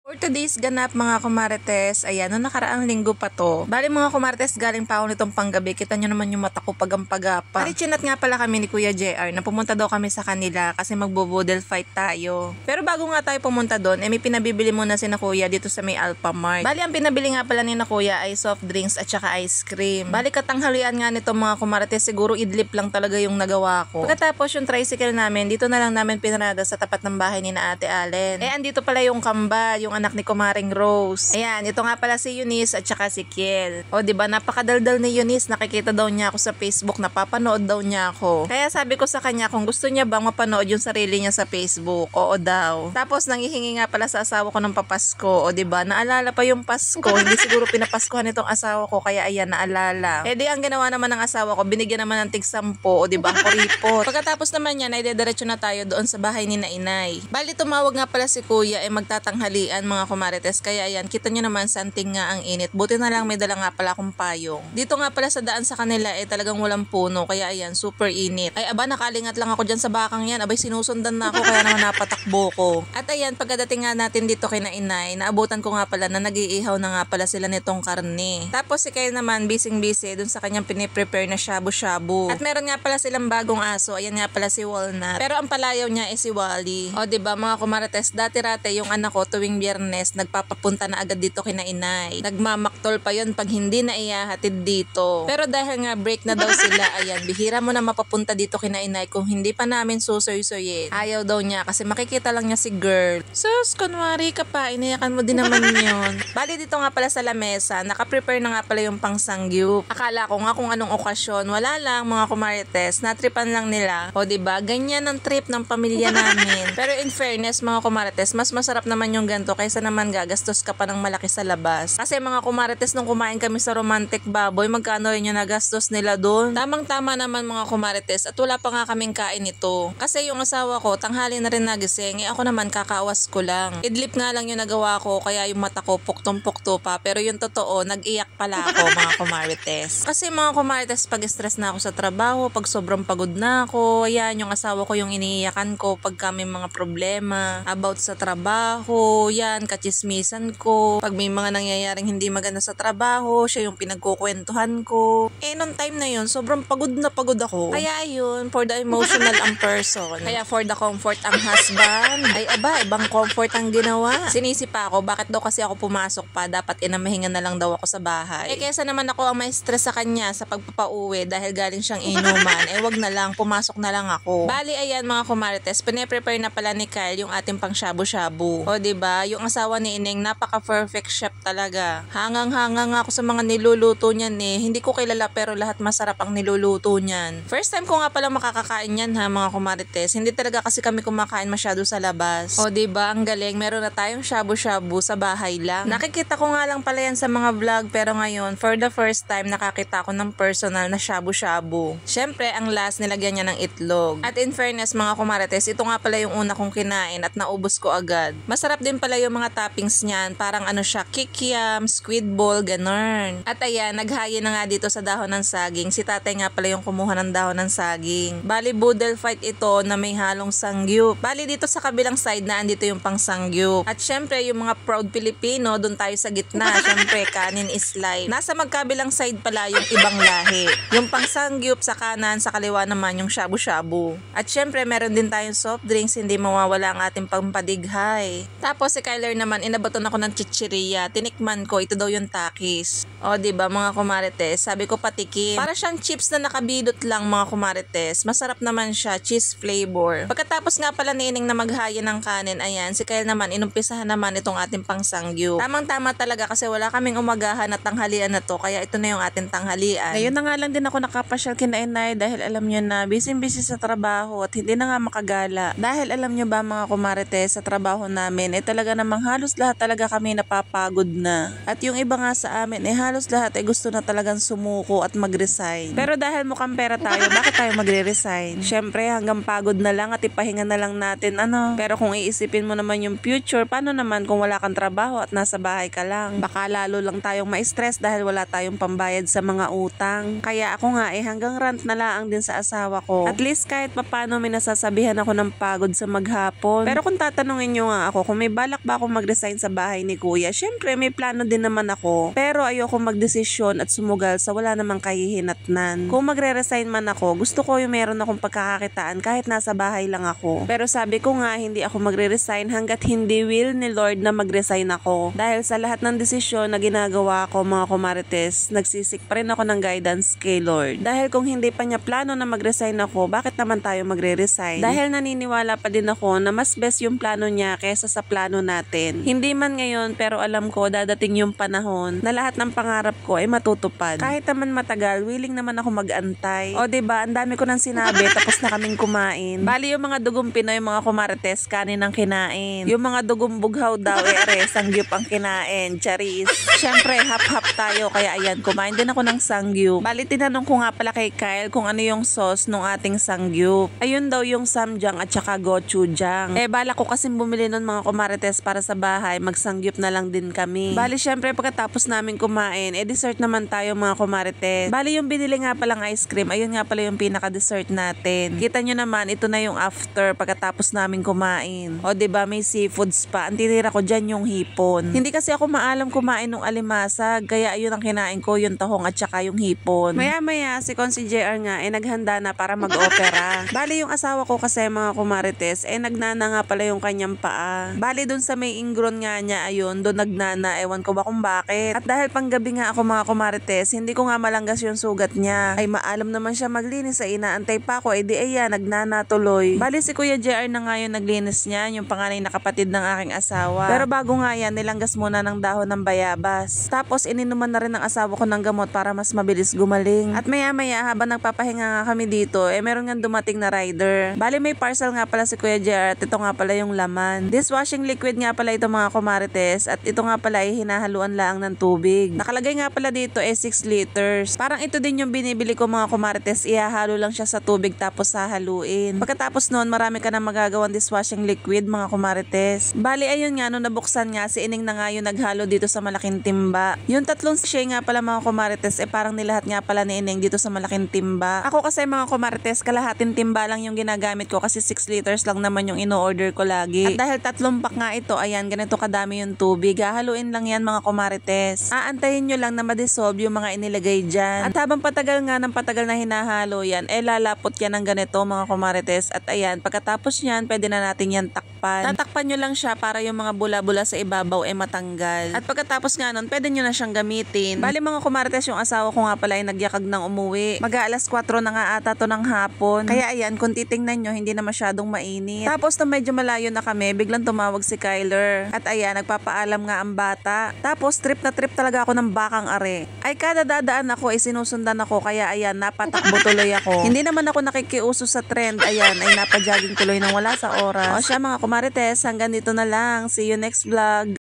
For today's ganap mga kumarites, ayan, no nakaraang linggo pa to. Bali mga kumarites, galing pa ako nitong panggabi. Kita nyo naman yung mata ko pagampagapa. Chinat nga pala kami ni Kuya JR na pumunta daw kami sa kanila kasi magbo-boodle fight tayo. Pero bago nga tayo pumunta doon, may pinabibili muna si na Kuya dito sa may Alphamart. Bali ang pinabili nga pala ni na Kuya ay soft drinks at saka ice cream. Bali katanghalian nga nito mga kumarites, siguro idlip lang talaga yung nagawa ko. Pagkatapos yung tricycle namin, dito na lang namin pinarada sa tapat ng bahay ni na Ate Allen. Andito pala yung kamba, yung anak ni Kumaring Rose. Ayan, ito nga pala si Eunice at saka si Kiel. O diba, napakadaldal ni Eunice, nakikita daw niya ako sa Facebook, napapanood daw niya ako. Kaya sabi ko sa kanya kung gusto niya bang mapanood yung sarili niya sa Facebook, oo daw. Tapos nangihingi nga pala sa asawa ko ng papasko, o diba, naalala pa yung Pasko, hindi siguro pinapaskuhan itong asawa ko, kaya ayan, naalala. Di ang ginawa naman ng asawa ko, binigyan naman ng tig-10, o diba, ang kuripot. Pagkatapos naman yan, ay dediretso na tayo doon sa bahay ni na Inay. Bali, tumawag nga pala si Kuya, magtatanghalian mga kumarites, kaya ayan, kita nyo naman santing nga ang init. Buti na lang may dala nga pala akong payong. Dito nga pala sa daan sa kanila talagang walang puno, kaya ayan, super init. Ay aba, nakalingat lang ako dyan sa bakang yan, abay sinusundan na ako, kaya naman napatakbo ko. At ayan, pagkadating nga natin dito kay na Inay, naabutan ko nga pala na nag-iihaw na nga pala sila nitong karne. Tapos si Kyle naman, busy dun sa kanyang piniprepare na shabu-shabu. At meron nga pala silang bagong aso, ayan nga pala si Walnut. Pero ang palayaw niya si Wally. O diba mga kumarites, dati-rate yung anak ko tuwing Biyernes nagpapapunta na agad dito kina Inay. Nagmamaktol pa yon pag hindi na iyahatid dito. Pero dahil nga break na daw sila, ayan, bihira mo na mapapunta dito kina Inay kung hindi pa namin susoy-soyin. Ayaw daw niya kasi makikita lang niya si girl. Sus, kunwari ka pa, inayakan mo din naman yon. Bali dito nga pala sa lamesa, nakaprepare na nga pala yung pangsangyup. Akala ko nga kung anong okasyon, wala lang mga kumarites, natripan lang nila. O diba, ganyan ang trip ng pamilya namin. Pero in fairness mga kumarites, mas masarap naman yung ganito kaysa naman gagastos ka pa ng malaki sa labas. Kasi mga kumarites, nung kumain kami sa Romantic Baboy, magkano rin yung nagastos nila doon? Tamang-tama naman mga kumarites, at wala pa nga kaming kain ito. Kasi yung asawa ko, tanghali na rin nagising, ako naman kakaawas ko lang. Idlip nga lang yung nagawa ko, kaya yung mata ko puktong-pukto pa, pero yung totoo, nag-iyak pala ako mga kumarites. Kasi mga kumarites, pag stress na ako sa trabaho, pag sobrang pagod na ako, ayan, yung asawa ko yung iniiyakan ko pag kami mga problema about sa trabaho, yan, kachismisan ko. Pag may mga nangyayaring hindi maganda sa trabaho, siya yung pinagkukwentuhan ko. Nung time na yun, sobrang pagod na pagod ako. Kaya yun, for the emotional ang person. Kaya for the comfort ang husband. Ay aba, ibang comfort ang ginawa. Sinisi pa ako, bakit daw kasi ako pumasok pa, dapat inamahinga na lang daw ako sa bahay. Kesa naman ako ang may stress sa kanya sa pagpapauwi dahil galing siyang inuman, wag na lang, pumasok na lang ako. Bali, ayan mga kumarites, pine-prepare na pala ni Kyle yung ating pang shabu-shabu. O diba, yung asawa ni Ineng, napaka-perfect chef talaga. Hangang-hanga nga ako sa mga niluluto niyan Hindi ko kilala pero lahat masarap ang niluluto niyan. First time ko nga pala makakakain yan ha mga kumarites. Hindi talaga kasi kami kumakain masyado sa labas. O diba, ang galing. Meron na tayong shabu-shabu sa bahay lang. Nakikita ko nga lang pala yan sa mga vlog pero ngayon, for the first time, nakakita ko ng personal na shabu-shabu. Syempre, ang last nilagyan niya ng itlog. At in fairness mga kumarites, ito nga pala yung una kong kinain at naubos ko agad. Masarap din pala yung mga toppings niyan. Parang ano siya, kikiam, squid ball, ganun. At ayan, naghayin na nga dito sa dahon ng saging. Si tatay nga pala yung kumuha ng dahon ng saging. Bali, boodle fight ito na may halong sangyup. Bali, dito sa kabilang side na andito yung pang sangyup. At syempre, yung mga proud Pilipino, dun tayo sa gitna. Syempre, kanin is life. Nasa magkabilang side pala yung ibang lahi. Yung pang sangyup sa kanan, sa kaliwa naman yung shabu-shabu. At syempre, meron din tayong soft drinks, hindi mawawala ang ating pampadighay. Tapos si Kyler naman, inabaton ako ng chichirya. Tinikman ko, ito daw yung takis. O diba mga kumarites, sabi ko patikim. Para siyang chips na nakabidot lang mga kumarites. Masarap naman siya, cheese flavor. Pagkatapos nga pala ni Ining na maghaya ng kanin, ayan, si Kyle naman, inumpisahan naman itong ating pangsangyup. Tamang-tama talaga kasi wala kaming umagahan at tanghalian na to, kaya ito na yung ating tanghalian. Ngayon na nga lang din ako nakapasyal kina Inay dahil alam nyo na, busy sa trabaho at hindi na nga makagala. Dahil alam nyo ba mga kumarites, sa trabaho namin, talaga namang halos lahat talaga kami napapagod na. At yung iba nga sa amin, halos lahat gusto na talagang sumuko at mag-resign. Pero dahil mukhang pera tayo, bakit tayo magre-resign? Syempre, hanggang pagod na lang at ipahinga na lang natin, Pero kung iisipin mo naman yung future, paano naman kung wala kang trabaho at nasa bahay ka lang? Baka lalo lang tayong ma-stress dahil wala tayong pambayad sa mga utang. Kaya ako nga hanggang rant na lang din sa asawa ko. At least kahit papano may nasasabihan ako ng pagod sa maghapon. Pero kung tatanungin nyo nga ako kung may balak ba ba ako mag-resign sa bahay ni kuya? Syempre may plano din naman ako. Pero ayoko magdesisyon at sumugal sa wala namang kahihinatnan. Kung magre-resign man ako, gusto ko yung meron akong pagkakakitaan kahit nasa bahay lang ako. Pero sabi ko nga hindi ako magre-resign hanggat hindi will ni Lord na mag-resign ako. Dahil sa lahat ng desisyon na ginagawa ko mga kumarites, nagsisik pa rin ako ng guidance kay Lord. Dahil kung hindi pa niya plano na mag-resign ako, bakit naman tayo magre-resign? Dahil naniniwala pa din ako na mas best yung plano niya kaysa sa plano natin. Hindi man ngayon pero alam ko dadating yung panahon na lahat ng pangarap ko ay matutupad. Kahit naman matagal, willing naman ako mag-antay. O diba, ang dami ko nang sinabi tapos na kaming kumain. Bali yung mga dugong Pinoy, mga kumarites, kanin ang kinain. Yung mga dugong bughaw daw, sangyup ang kinain. Charis. Syempre, hap-hap tayo kaya ayan, kumain din ako ng sangyup. Bali tinanong ko nga pala kay Kyle kung ano yung sauce nung ating sangyup. Ayun daw yung samjang at saka gochujang. Bala ko kasi bumili nun mga kumarites para sa bahay, magsangyup na lang din kami. Bali syempre pagkatapos namin kumain, dessert naman tayo mga kumarites. Bali yung binili nga palang ice cream, ayun nga pala yung pinaka-dessert natin. Kita nyo naman, ito na yung after pagkatapos namin kumain. O diba, may seafoods pa. Ang tinira ko dyan yung hipon. Hindi kasi ako maalam kumain ng alimasag, kaya ayun ang kinain ko, yung tahong at saka yung hipon. Maya-maya, si Consi JR nga, naghanda na para mag-opera. Bali yung asawa ko kasi mga kumarites, nagnana nga pala yung kanyang paa. Bali dun sa may ingron nga niya, ayun, dun nagnana, ewan ko ba kung bakit. At dahil panggabi nga ako mga kumarites, hindi ko nga malanggas yung sugat niya. Ay maalam naman siya maglinis, ay inaantay pa ako, di ayan, nagnana tuloy. Bali si Kuya JR na nga yung naglinis niya, yung panganay na kapatid ng aking asawa. Pero bago nga yan, nilanggas muna ng dahon ng bayabas. Tapos ininuman na rin ng asawa ko ng gamot para mas mabilis gumaling. At maya-maya habang nagpapahinga nga kami dito, meron nga dumating na rider. Bali may parcel nga pala si Kuya JR at ito nga pala yung laman. Dishwashing liquid nga pala ito mga kumarites at ito nga pala ay hinahaluan lang ng tubig. Nakalagay nga pala dito 6 liters. Parang ito din yung binibili ko mga kumarites, ihahalo lang siya sa tubig tapos hahaluin. Pagkatapos noon marami ka na magagawang dishwashing liquid mga kumarites. Bali ayun nga, nung nabuksan nga si Ining na nga yung naghalo dito sa malaking timba. Yung tatlong sachet nga pala mga kumarites, parang nilahat nga pala ni Ining dito sa malaking timba. Ako kasi mga kumarites, kalahating timba lang yung ginagamit ko kasi 6 liters lang naman yung ino-order ko lagi. At dahil 3 pack nga ito, ayan, ganito kadami yung tubig. Hahaluin lang yan mga kumarites. Aantayin nyo lang na ma-dissolve yung mga inilagay dyan. At habang patagal nga ng patagal na hinahalo yan, lalapot yan ng ganito mga kumarites. At ayan, pagkatapos yan, pwede na natin yan takpan. Tatakpan nyo lang siya para yung mga bula-bula sa ibabaw matanggal. At pagkatapos nga nun, pwede nyo na siyang gamitin. Bali mga kumarites, yung asawa ko nga pala ay nagyakag ng umuwi. Mag-aalas 4 na nga ata to ng hapon. Kaya ayan, kung titingnan nyo, hindi na masyadong mainit. Tapos na medyo malayo na kami, biglang tumawag si Kyler. At ayan, nagpapaalam nga ang bata. Tapos trip na trip talaga ako ng bakang are. Ay kada dadaan ako, sinusundan ako. Kaya ayan, napatakbo tuloy ako. Hindi naman ako nakikiuso sa trend. Ayan, ay napajogging tuloy nang wala sa oras. O siya mga kumarites, hanggang dito na lang. See you next vlog.